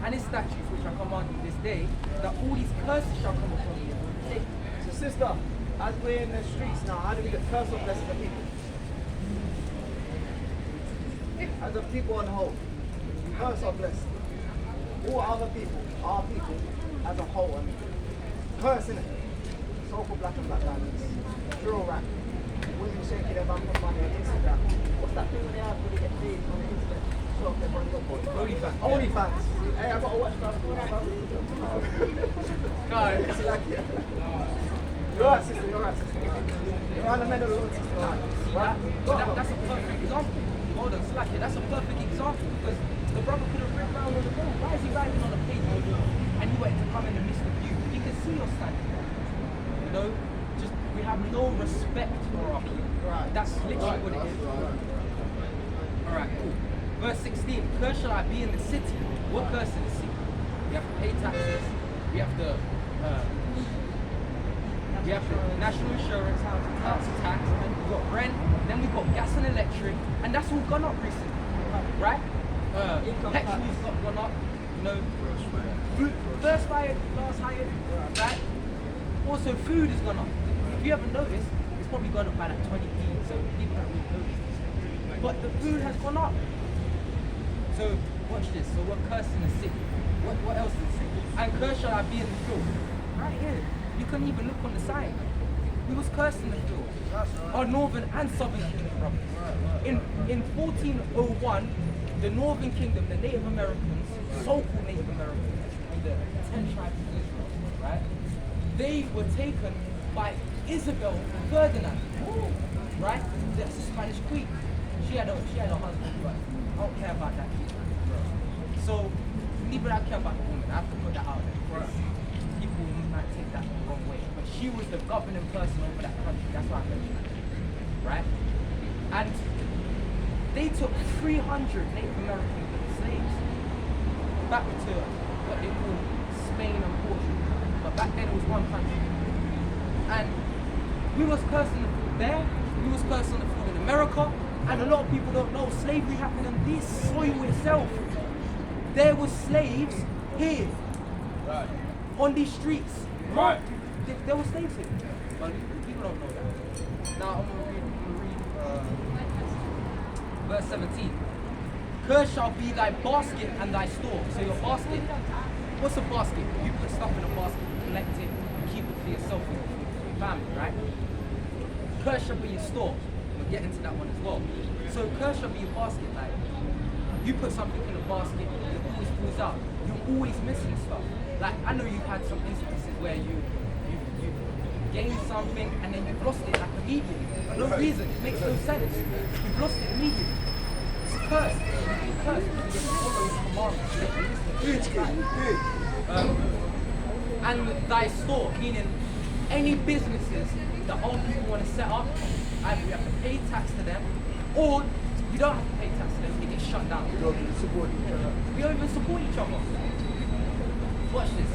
and his statutes which I command you this day, that all these curses shall come upon you. So sister, as we're in the streets now, how do we get curse or bless the people? As a people on the whole, curse or bless? All other people, our people, as a whole, I mean. Curse, innit? So-called black and black diamonds. Drill rap. Women shaking their bum for money on Instagram. What's that thing when they have when they get paid on the internet? Show off their money. OnlyFans. OnlyFans. Hey, I got to watch that. No, It's like, yeah. You're right, sister. You're right, sister. You're on the middle of the sister. Right? that's a perfect example. Hold on, slack it. That's a perfect example because the brother could have written down on the phone. Why is he writing on a page and he wanted to come in the midst of you? You can see your standing. You know, just we have no respect for our people. Right. That's literally what it is. Alright, cool. Verse 16, curse shall I be in the city. What curse in the city? We have to pay taxes, we have to national insurance, council tax, and we've got rent, then we've got gas and electric, and that's all gone up recently. Right? Petrol's gone up, you know. First hired, last hired, right? Also, food has gone up. If you haven't noticed, it's probably gone up by like 20p, so people haven't really noticed this. But the food has gone up. So, watch this. So, we're cursing the city. What else does it say? And cursed shall I be in the field. Right here. You couldn't even look on the side. We was cursing the field. Our northern and southern kingdom brothers. In 1401, the northern kingdom, the Native Americans, so-called Native Americans, and the 10 tribes of Israel, right? They were taken by Isabel Ferdinand, right? That's the Spanish queen. She had a husband, but I don't care about that. So, neither I care about the woman. I have to put that out there. People might take that the wrong way. But she was the governing person over that country. That's why I mentioned that. Right? And they took 300 Native American slaves back to what they call Spain and Portugal. But back then it was one country. And we was cursing the food there, we was cursing the food in America, and a lot of people don't know slavery happened on this soil itself. There were slaves here, on these streets. Right. There were slaves here, but people don't know that. Now I'm gonna read verse 17. Cursed shall be thy basket and thy store. So your basket, what's a basket? You put stuff in a basket, collect it, and keep it for yourself and your family, right? Cursed shall be your store. We'll get into that one as well. So cursed shall be your basket, like you put something in a basket, it always falls out. You're always missing stuff. Like I know you've had some instances where you gained something and then you've lost it like immediately. For no reason. It makes no sense. You've lost it immediately. It's a curse. It's a curse. You follow his commandments. And thy store, meaning any businesses that old people want to set up, either you have to pay tax to them, or you don't have to pay tax to them, they get shut down. We don't even support each other. We don't even support each other. Watch this.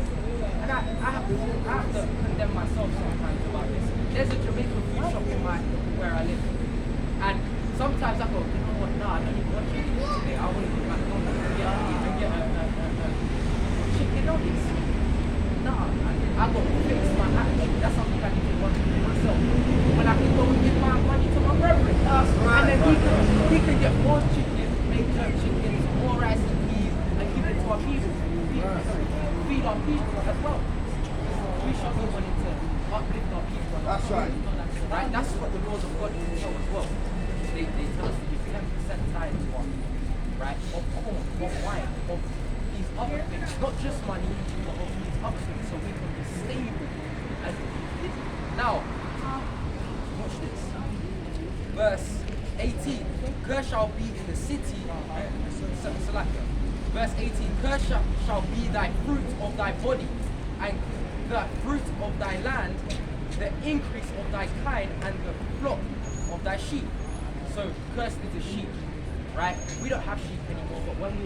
And I have to condemn myself sometimes about this. There's a Jamaican food shop in where I live. And sometimes I go, you know what, nah, I don't even want chicken today. I want to go back home and get a chicken nuggets. Nah, I got to fix my attitude. That's something I need to work on myself. When I can go and give my money to my brethren. That's right. And then he can get more chicken, make jerk chickens, more rice and peas, and give it to our people. Feed our people as well. We should go wanting to uplift our people. That's right. Right? That's what the laws of God show as well. They tell us to give 10% tithe to our people. Right? Of corn, of wine, of these other things. Not just money, but of these other things so we can be stable. And now, watch this. Verse 18. Curse shall be in the city. Verse 18, cursed shall be thy fruit of thy body, and the fruit of thy land, the increase of thy kind, and the flock of thy sheep. So cursed is the sheep, right? We don't have sheep anymore, but when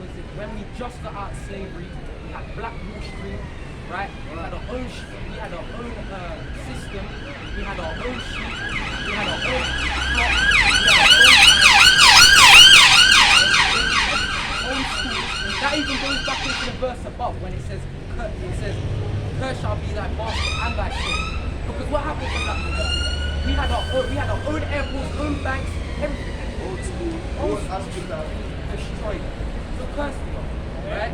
we just got out of slavery, we had Black Wall Street, right? We had our own system, we had our own sheep, we had our own flock, we had our own school. That even goes back into the verse above when it says, "Cursed shall be thy basket and thy store." Because what happened to that? We had our own airports, own banks, everything. Old school, old hospital. Destroyed. So cursed we are, right?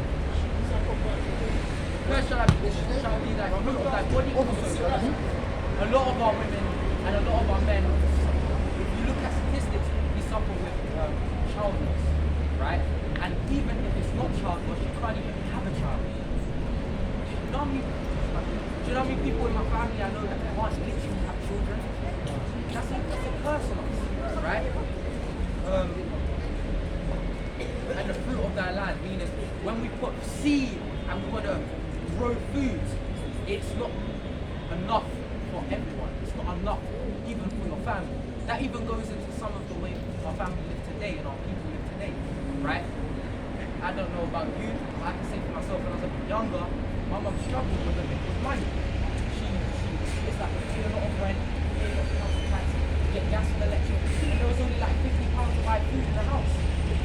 Cursed shall be thy fruit of thy body also. A lot of our women and a lot of our men, if you look at statistics, we suffer with childless, right? And even if it's not childless, you can't even have a child. Do you know how many people in my family I know that can't literally have children? That's a curse on us, right? And the fruit of thy land, meaning when we put seed and we want to grow food, it's not enough for everyone. It's not enough even for your family. That even goes into some of the way our family live today and our people live today, right? I don't know about you, but I can say for myself when I was a bit younger, my mum struggled with a bit with money. It's like we pay a lot of rent, pay a lot of council tax, get gas and electric, and there was only like £50 to buy food in the house.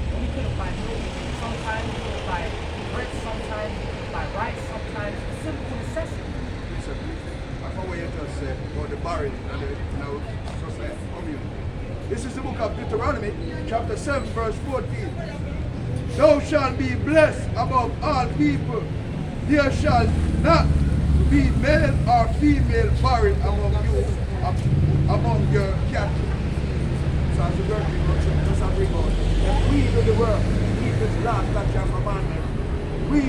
And we couldn't buy milk, sometimes we couldn't buy bread, sometimes we couldn't buy rice, sometimes simple necessities. Listen, I thought what you just said about the barren and the society community. This is the book of Deuteronomy, chapter 7, verse 14. Thou shalt be blessed above all people. There shall not be male or female barren among you, among your cattle. So as the word just as we go, if we do the work, keep this last statute and commandment, we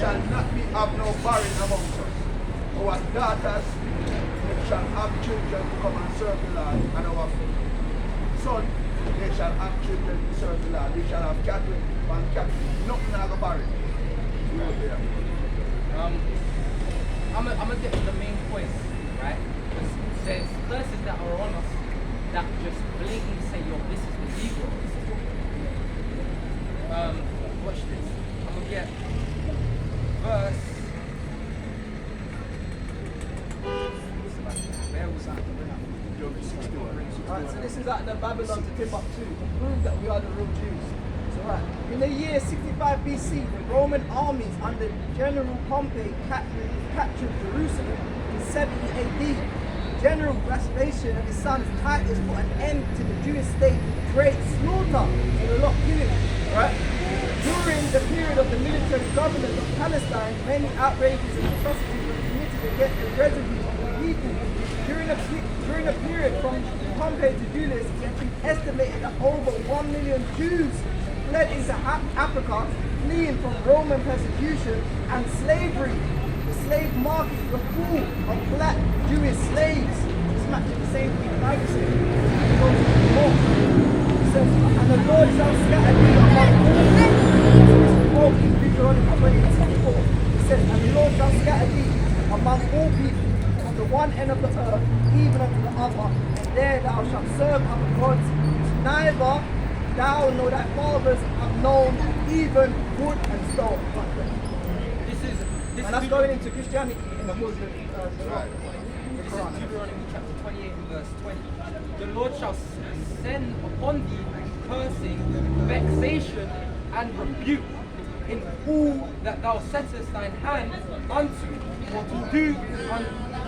shall not be have no barren amongst us. Our daughters shall have children to come and serve the Lord, and our son, they shall have children to serve the Lord. We shall have cattle and cattle. Nothing like a barren. I'm gonna get to the main point, right? Because there's curses that are on us that just blatantly say, yo, this is illegal. This is watch this. I'm gonna get verse. Where was that? Right, so this is at the Babylon to Timbuktu to prove that we are the real Jews. So right, in the year 65 BC, the Roman armies under General Pompey captured Jerusalem in 70 AD. General Vespasian and his son Titus put an end to the Jewish state with great slaughter. So a lot of killing, right? During the period of the military government of Palestine, many outrages and atrocities were committed against the residue of the people. During a period from Pompey to Julius, it has been estimated that over 1 million Jews fled into Africa, fleeing from Roman persecution and slavery. The slave market was full of black Jewish slaves. This matches the same thing the Bible says. It goes more. It says, and the Lord shall scatter thee among all people. This is Deuteronomy 28:64. It says, and the Lord shall scatter thee among all people, from the one end of the earth, even unto the other, and there thou shalt serve other gods, which neither thou nor thy fathers have known, even wood and stone. And that's going into Christianity in the Muslim Right. This is Deuteronomy chapter 28 and verse 20. The Lord shall send upon thee cursing, vexation, and rebuke in all that thou settest thine hand unto, or to do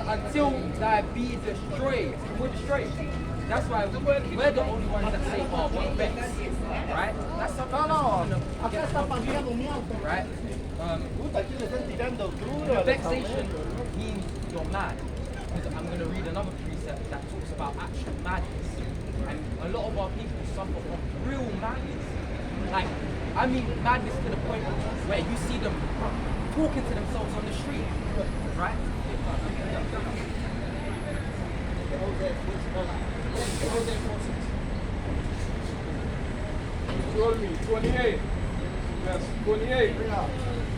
until thou be destroyed. We're destroyed. That's why we're the only ones that say, oh, we're vexed. Right? That's something right? Vexation means you're mad. I'm going to read another precept that talks about actual madness. And a lot of our people suffer from real madness. Like, I mean madness to the point where you see them talking to themselves on the street. Right? Told me, 28. Verse 28.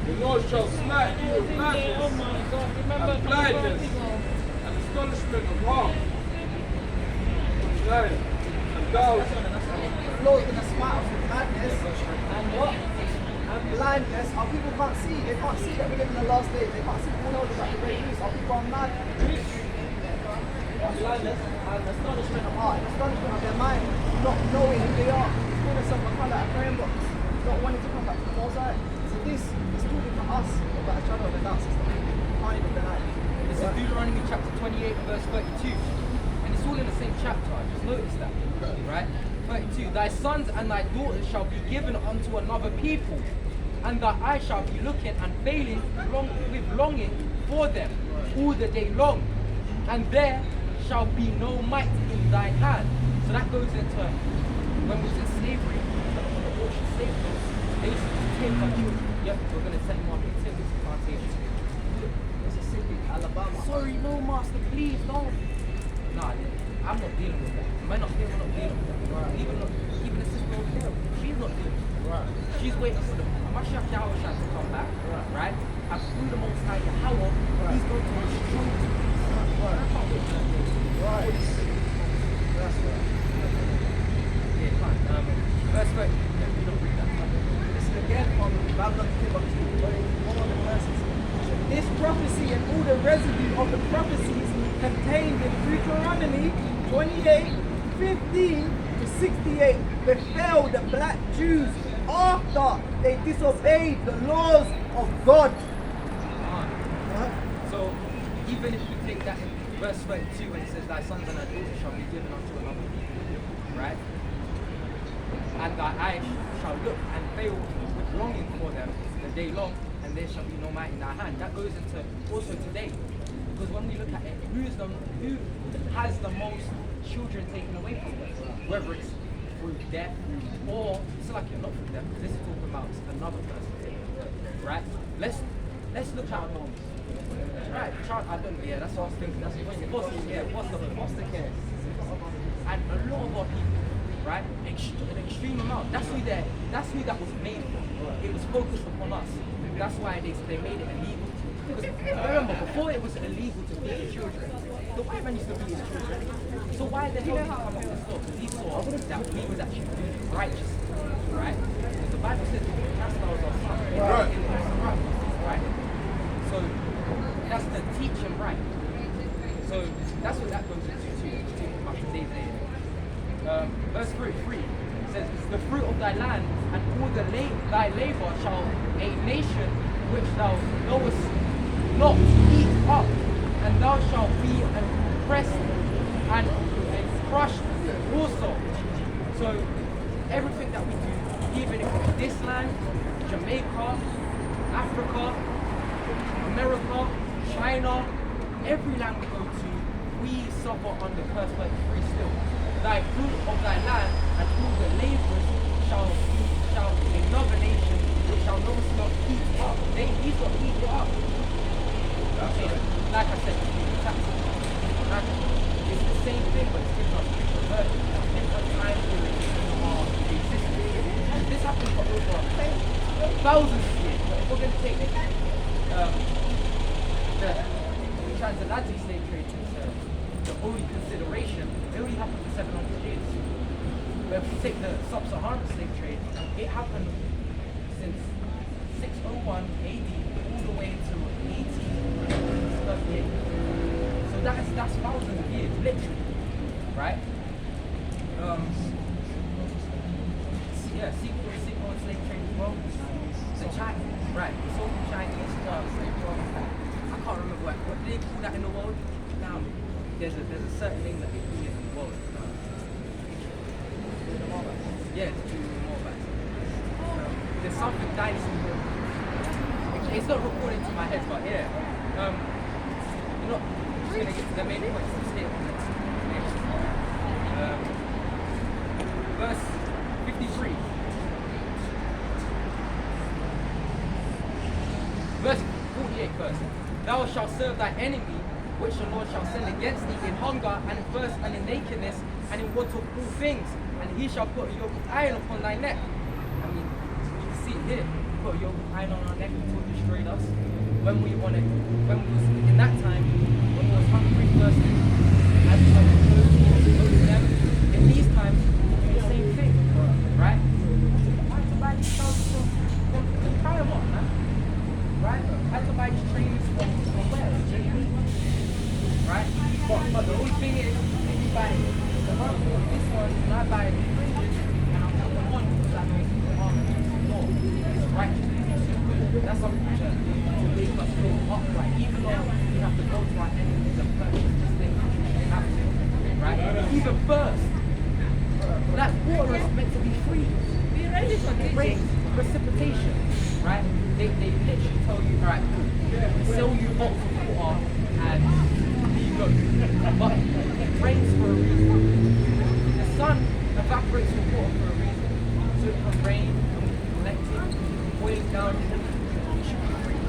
The Lord shall smite you with madness and blindness and astonishment of heart. 29. And thou The Lord is going to smite us with madness and what? And blindness. Our people can't see. They can't see that we live in the last days. They can't see who knows about the great news. Our people are mad. Blindness and astonishment of heart. Astonishment of their mind. Not knowing who they are. Calling themselves a colour at praying box. Not wanting to come back to the Most High. this is talking to us about a shadow of the dark system. You can't even deny it. This is Deuteronomy chapter 28 verse 32. And it's all in the same chapter. Just notice that. Right? 32. Thy sons and thy daughters shall be given unto another people, and thy eye shall be looking and failing with longing for them all the day long. And there shall be no might in thine hand. So that goes into when we was in slavery, on the ocean slave boats, they used to take our children. Yep, we're going to send them on to Timothy plantation. Mississippi, Alabama. Sorry, no, master, please, don't. Nah, I'm not dealing with that. Am I not here? We're not dealing with that. Right. Even the sister over there, she's not dealing with that. Right. She's waiting for the Mashiach Yahushua to come back. Right? And through the Most High Yahweh, he's going to destroy the peace. Right. I can't wait for that day. Right. That's right. Yeah, fine. Verse 30. Yeah, we don't read that. Listen again from Babylon Timbuktu, one of the verses. This prophecy and all the residue of the prophecies contained in Deuteronomy 28:15 to 68 befell the black Jews after they disobeyed the laws of God. So, even if you take that in verse 32 when it says, thy sons and thy daughters shall be given unto another people, right? And thy eyes shall look and fail with longing for them the day long, and there shall be no might in thy hand. That goes into also today. Because when we look at it, who has the most children taken away from them? Whether it's through death or it's like you're not through death, because this is talking about another person taking away, right? Let's look at homes. Right, I don't know, yeah, that's what I was thinking. That's what's the care? And a lot of our people, right, an extreme amount. That's who that was made for. It was focused upon us. That's why they made it illegal. Because remember, before it was illegal to beat the children, the white man used to beat his children. So why the hell did he come up with this law? Because he saw that we was actually doing righteous, right? Because the Bible says cast out our son. Right. So that's to teach him right. So that's what that goes into too. Talking about today's day. Verse 33 says, the fruit of thy land and all thy labor shall a nation which thou knowest not eat up, and thou shalt be oppressed and crushed also. So everything that we do, even if it's this land, Jamaica, Africa, America, China, every land we go to, we suffer under curse 33 still. Thy fruit of thy land and all the laborers shall be another nation which shall not eat up. He's not eat it up. Okay, like I said, it's the same thing, but it's different different time periods of existence. And this happened for over thousands of years. But if we're going to take the transatlantic slave trade into the only consideration, it only happened for 700 years. But if we take the sub-Saharan slave trade, it happened since 601 AD all the way to 1838. So that's thousands of years, literally, right? Sequel slave trade as well. The Chinese, right? The so-called Chinese slave trade. I can't remember what do they call that in the world now. There's a certain name that they call it in the world. Yeah, it's true more back. There's something dynasty. It's not recording to my head, but yeah. You know, I'm just gonna get to the main points. Let's hit on next. Verse 53. Verse 48 first. Thou shalt serve thy enemy, which the Lord shall send against thee in hunger and in thirst and in nakedness and in want of all things, and he shall put a yoke of iron upon thy neck. I mean, you can see it here. Put a yoke of iron on our neck until it destroyed us. When we was in that time, when we was hungry, thirsty, as we were close to them, in these times, we do the same thing, right? I had to buy these trousers from Primark, man. Right? I had to buy these trainers from where? Right? But the only thing is, if you buy the one for this one, and I buy the fringes, and I'll put them on because I know it's more. It's righteousness, it's good. to make us feel upright, even though we have to go to our enemies and purchase this thing. We have to, right? Even first, that water is meant to be free. It rains, precipitation, right? They literally tell you, right, sell you bottles of water and here you go. But it rains for a reason. The sun evaporates the water for a reason. So it can rain, collect it, boil it down, it should be free.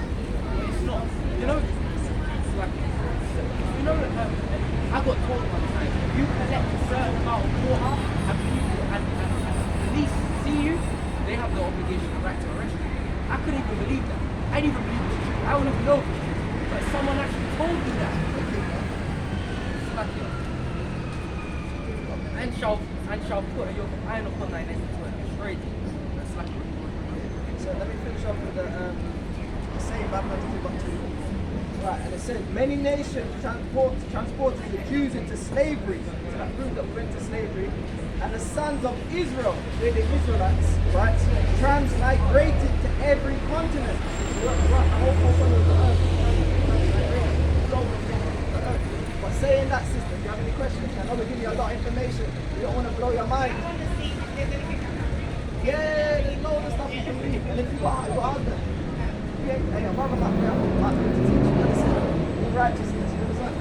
But it's not. You know, it's like, you know, I got told one time, if you collect a certain amount of water and people and police see you, they have the obligation and right to arrest you. I couldn't even believe that. I didn't even believe it was true. I wouldn't even know it was true. But someone actually told me that. It's like, and shall put a yoke of iron upon thy neck to destroy thee. That's like So let me finish off with the same Babylon 2:2. Right, and it says, many nations transported the Jews into slavery. So that proved that we went to slavery. And the sons of Israel, they're the Israelites, right, transmigrated to every continent. Right, the whole corner of the earth. But saying that, sister, do you have any questions? I know we give you a lot of information. We don't want to blow your mind. Yeah, there's loads of stuff you can read. And if you got husband, hey, your mother might be able to teach you. Understand? Righteousness, you understand?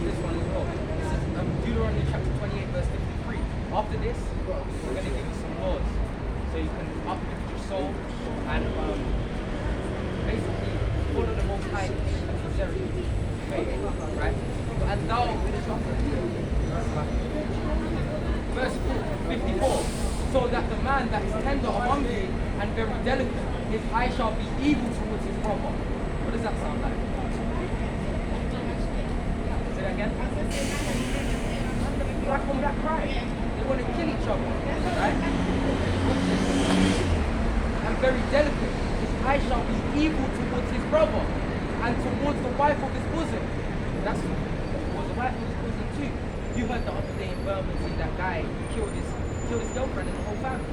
this one as well. This is Deuteronomy chapter 28, verse 53. After this, we're going to give you some laws so you can uplift your soul and basically follow the Most High and sincerity. Right? And thou, verse 54, so that the man that is tender among you and very delicate, his eye shall be evil towards his brother. What does that sound like? Say that again? Black on black crime. They want to kill each other, right? And very delicate, his eye shall be evil towards his brother and towards the wife of his bosom. That's towards the wife of his bosom too. You heard the other day in Birmingham, that guy killed his girlfriend and the whole family.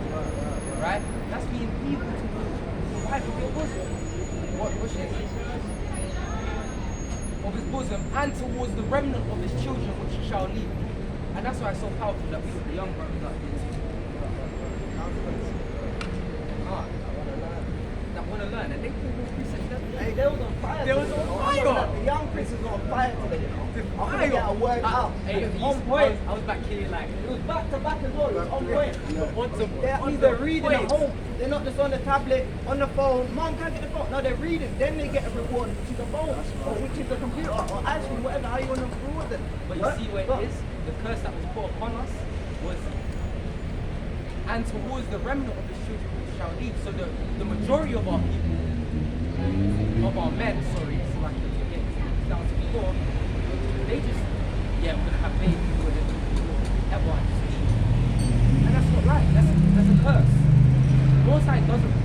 Right? That's being evil towards the wife of your bosom. What she is? Of his bosom and towards the remnant of his children which he shall leave. And that's why it's so powerful that we got the young brothers like this. That want to learn. And they think those precepts, Hey, they was on fire. They was on fire. The young prince was on fire today, you know. I'm fire. gonna get a word out. Hey, It was on point. I was back here like, It was back to back as well. It was on point. That means on they're the reading point. at home. They're not just on the tablet, on the phone. Mom, can I get the phone? No, they're reading. Then they get a reward, which is the phone, or which is the computer, or actually whatever, how you want to reward them. But you see where it is? The curse that was put upon us was, and towards the remnant of his children which shall leave. So the majority of our people, of our men, sorry, so like to get down to the core, they just, yeah, we're gonna have babies with it, everyone just leave. And that's not right. That's a curse. The Most High doesn't.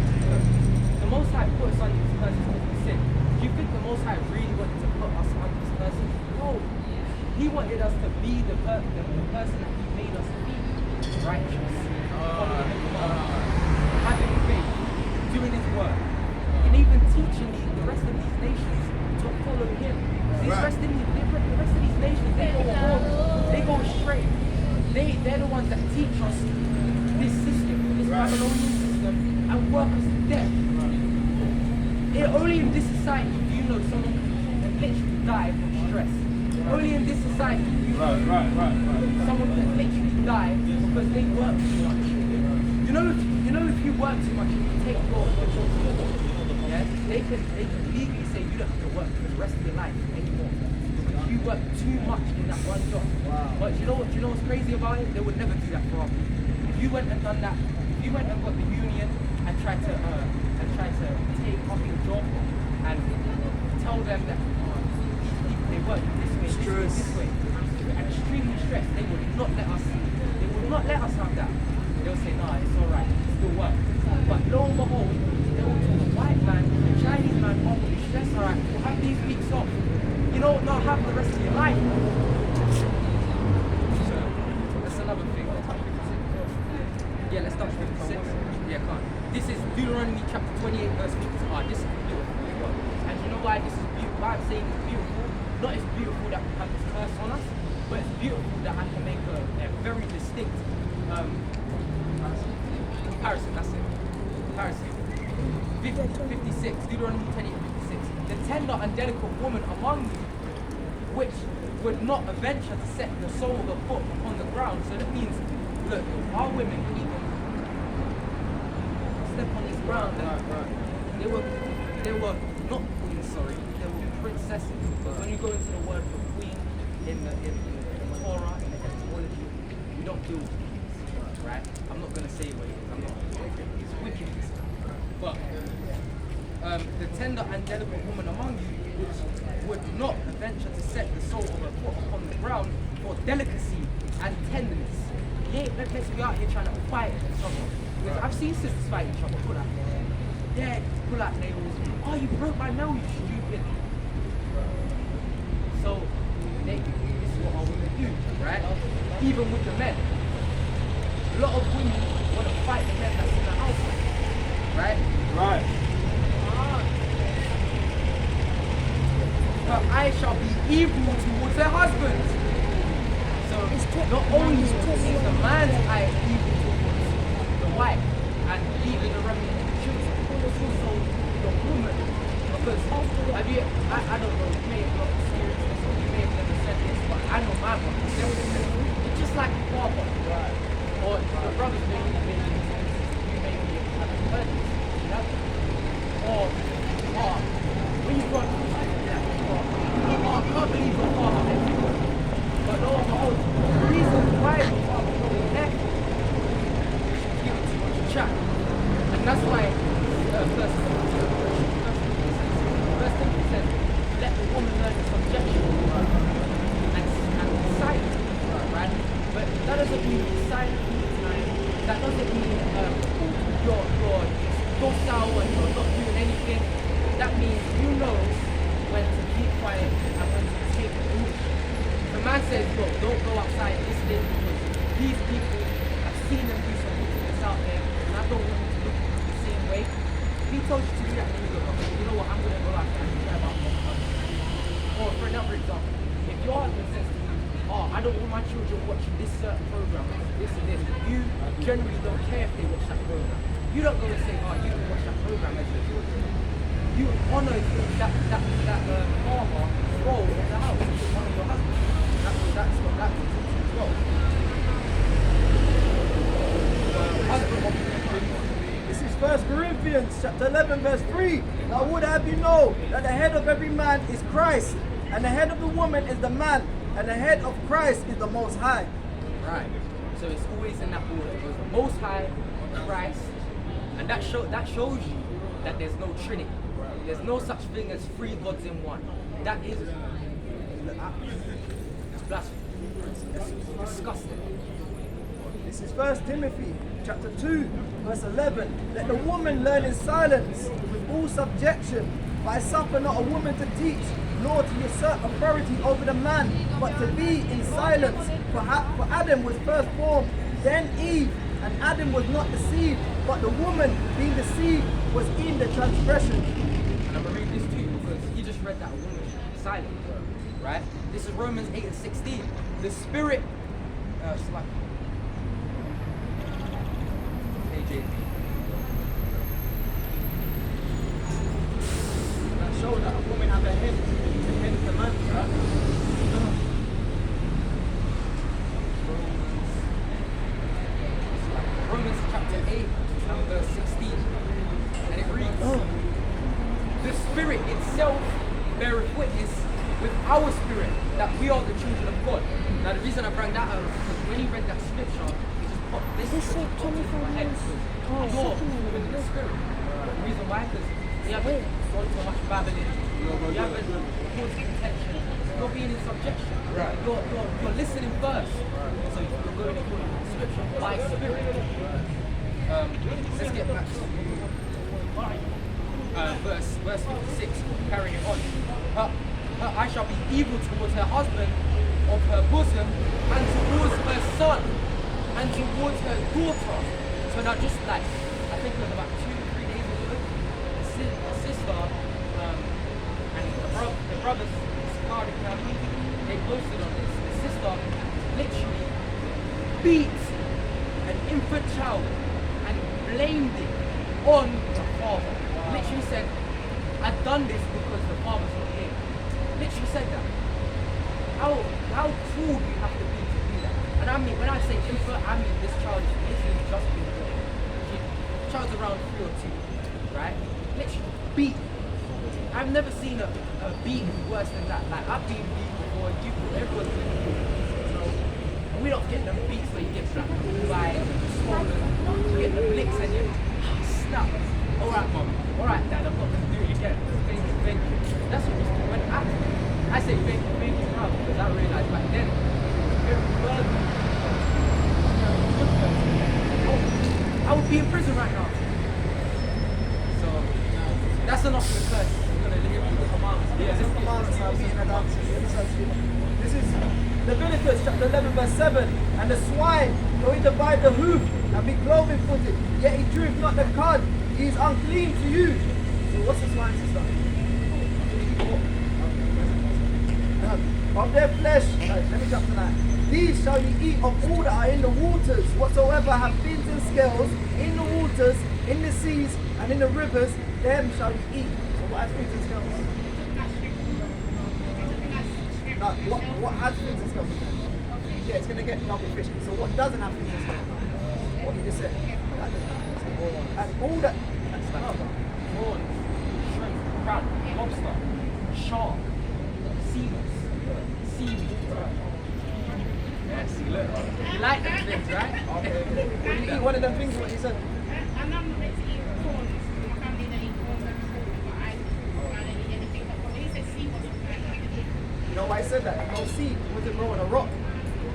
The Most High put us under these curses because we sin. Do you think the Most High really wanted to put us under these curses? No. He wanted us to be the person that He made us to be. Righteous. Having faith. Doing His work. And even teaching the rest of these nations to follow Him. The rest of these nations, they go wrong. They go astray. They're the ones that teach us this system, this Babylonian system, and work us to death. Only in this society do you know someone can literally die from stress. Only in this society do you know someone can literally die because they work too much. You know if you work too much, you can take your yeah, they can legally say you don't have to work for the rest of your life anymore. Because you work too much in that one job. Wow. But you know what's crazy about it? They would never do that for us. If you went and done that, if you went and got the union and tried to take off your job and tell them that these people they work this way, and extremely stressed, they would not let us have that. They'll say, nah, it's alright, it still work. But lo and behold, they will tell the white man, the Chinese man, oh, you're stressed, alright, we'll have these weeks off. You don't not have the rest of your life. So that's another thing. Yeah, let's touch 56. Yeah, come on. This is Deuteronomy chapter 28, verse 50. This why this is beautiful, why I'm saying it's beautiful. Not as beautiful that we have this curse on us, but it's beautiful that I can make a very distinct comparison. That's it. Comparison. 56, Deuteronomy 20:56. The tender and delicate woman among you, which would not venture to set the sole of the foot upon the ground. So that means, look, our women even step on this ground. They were not queens, sorry, they were princesses. But when you go into the word for queen in the Torah, in the etymology, we don't deal with queens, right? I'm not going to say what it is. I'm not. It's wickedness. But the tender and delicate woman among you, which would not venture to set the sole of her foot upon the ground for delicacy and tenderness. Yeah, let's be out here trying to fight each other. Because I've seen sisters fight each other, pull out hair, yeah, pull out nails. Oh, you broke my nail, you stupid. So, this is what our women do, right? Even with the men. A lot of women want to fight the men that's in the house, right? Right. Her eye shall be evil towards her husband. So not only is the man's eye evil towards the wife and even the remnant of the children, but also the woman. Because have you, I don't know, you may have not experienced this or you may have never said this, but I know my brother definitely said it. It's just like the father, right? Or the brothers maybe you may have heard this, you know? Or when you got I can't believe your father left you. But lo and behold, the reason why your father probably left you is give it too much chat. And that's why verse 10 says, let the woman learn subjection and silence, right? But that doesn't mean silent all the time. That doesn't mean you're docile and you're not doing anything. That means you know when to keep quiet and when to take the move. The man says, look, don't go outside listening because these people, I've seen them do some wickedness out there and I don't want them to look at you the same way. If he told you to do that, then you go, okay, you know what, I'm going to go out there and care about my husband. Or for another example, if your husband says to you, oh, I don't want my children watching this certain program, this and this, you generally don't care if they watch that program. You don't go and say, oh, you can watch that program as your children. You honor that father role in the house. You honor your husband. That's what that means as well. This is 1 Corinthians chapter 11 verse 3. Now would have you know that the head of every man is Christ, and the head of the woman is the man, and the head of Christ is the Most High. Right. So it's always in that order. It was the Most High, Christ, and that shows you that there's no Trinity. There's no such thing as three gods in one. That is it's blasphemy. It's disgusting. This is 1 Timothy chapter 2 verse 11. Let the woman learn in silence with all subjection, but I suffer not a woman to teach, nor to usurp authority over the man, but to be in silence. For Adam was first formed, then Eve, and Adam was not deceived, but the woman being deceived was in the transgression. And I'm going to read this to you because he just read that a woman should be silent, right? This is Romans 8:16. The Spirit, KJV. That shows that a woman has a head, the head of the man. Romans chapter 8 and verse 16. And it reads, the Spirit itself beareth witness with our spirit that we are the children of God. Now the reason I bring that out is because when he read that scripture, he just popped this scripture into my head. You're moving in the Spirit. The reason why? Because you haven't gone so much babbling. You haven't caused contention. You're being in subjection. Right. You're listening first. So you're going according to the scripture by spirit. Let's get back to verse 56, carrying it on. Her eye shall be evil towards her husband of her bosom, and towards her son, and towards her daughter. So now just like, I think it was about 2 or 3 days ago, a sister, and brothers, Sakari family, they posted on this. The sister literally beat an infant child and blamed it on the father. Literally said, I've done this because the father's not here. Literally said that. How cruel do you have to be to do that? And I mean, when I say infant, I mean this child is literally just been born. The child's around 3 or 2, right? Literally beat. I've never seen a beating worse than that. Like, I've been beat before, everyone's been beat. You know? And we don't get them beats where you get black by swollen. You get the licks and you snap. Alright, mom. Alright, dad, I'm not going to do it again. Thank you. That's what when I say thank you now, because I realized back then, every word, I would be in prison right now. So, that's enough of the curse. I'm going to live with the commandments. This is commandments are being adopted. This is Leviticus chapter 11 verse 7. And the swine, though he divide the hoof and be cloven footed, yet he cheweth not the cud, he is unclean to you. So what's the swine, sister? Of their flesh, let me jump to that. These shall ye eat of all that are in the waters, whatsoever have fins and scales, in the waters, in the seas, and in the rivers, them shall ye eat. So what has fins and scales? No, what has fins and scales? Yeah, it's going to get double fish. So what doesn't have fins and scales? What you just said. And all that. Prawn, shrimp, crab, lobster, shark, seals, seaweed. Yeah, see, look. You like them things, right? Okay. When you eat one of them things, what you said? I'm not meant to eat prawns. My family don't eat prawns and but I don't eat anything but prawns. He said sea was You know why I said that? No seed wasn't growing a rock.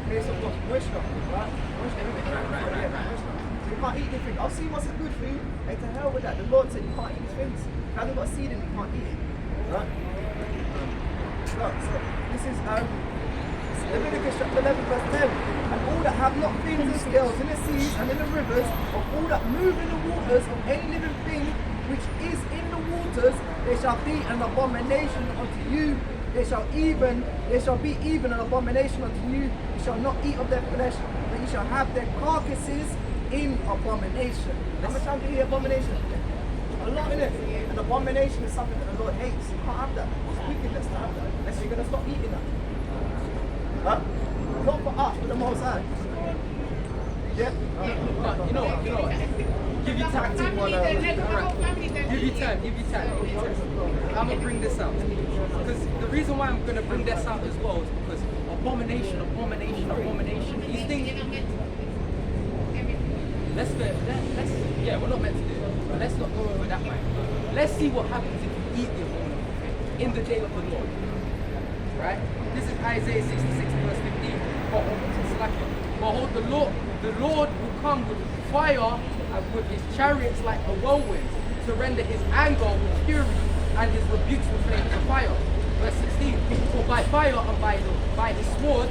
Based on what? Moisture, right? Moisture. Moisture. So you can't eat anything. I'll see what's good for you. Hey, to hell with that. The Lord said you can't eat these things. If it hasn't got seed in it, you can't eat it. Right? Look, so this is Leviticus chapter 11 verse 10. And all that have not fins and scales in the seas and in the rivers, of all that move in the waters, of any living thing which is in the waters, they shall be an abomination unto you. They shall be even an abomination unto you. You shall not eat of their flesh, but you shall have their carcasses in abomination. How much time do you hear abomination? A lot in it. An abomination is something that the Lord hates. You can't have that. It's wickedness to have that. Unless you're going to stop eating that. Huh? Not for us, but the Most High. Yeah? You know what? Give you time. Give you time. I'm going to bring this out. Because the reason why I'm going to bring this out as well is because abomination. These things. We're not meant to do it. But let's not go over that way. Let's see what happens if you eat the abomination in the day of the Lord. Right? This is Isaiah 66 verse 15. Behold, the Lord will come with fire and with his chariots like a whirlwind to render his anger with fury and his rebukes with flames of fire. Verse 16. For by fire and by his sword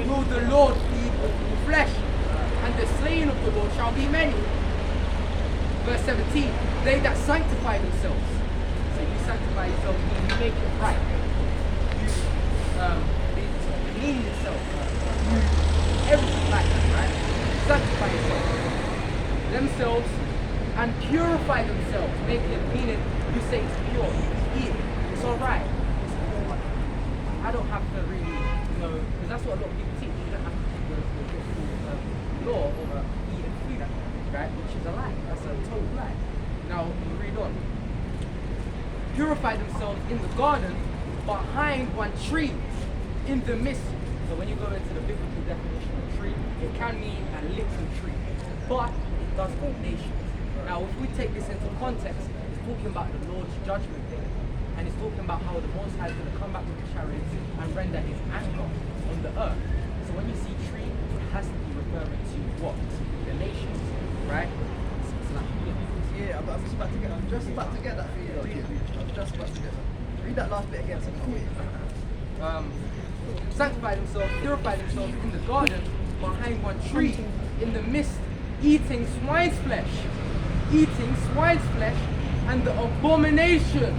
will the Lord feed the flesh, and the slain of the Lord shall be many. Verse 17. They that sanctify themselves. So you sanctify yourself, you make it right. You clean yourself. Everything like that, right? Sanctify yourself. Themselves and purify themselves. Make it, meaning you say it's pure, it's eat, it's alright. I don't have to really, because that's what a lot of people teach. You don't have to keep the law over eating food, right? Which is a lie. That's a total lie. Now, we read on. Purify themselves in the garden behind one tree, in the midst. So when you go into the biblical definition of tree, it can mean a little tree, but it does hold nations. Now, if we take this into context, it's talking about the Lord's judgment day, and it's talking about how the Most High is going to come back with the chariots and render his anger on the earth. So when you see tree, it has to be referring to what? The nations, right? Yeah, I'm just about to get that for you. I'm just about to get that. Read that last bit again. Sanctify themselves, purify themselves in the garden behind one tree, in the midst, eating swine's flesh, and the abomination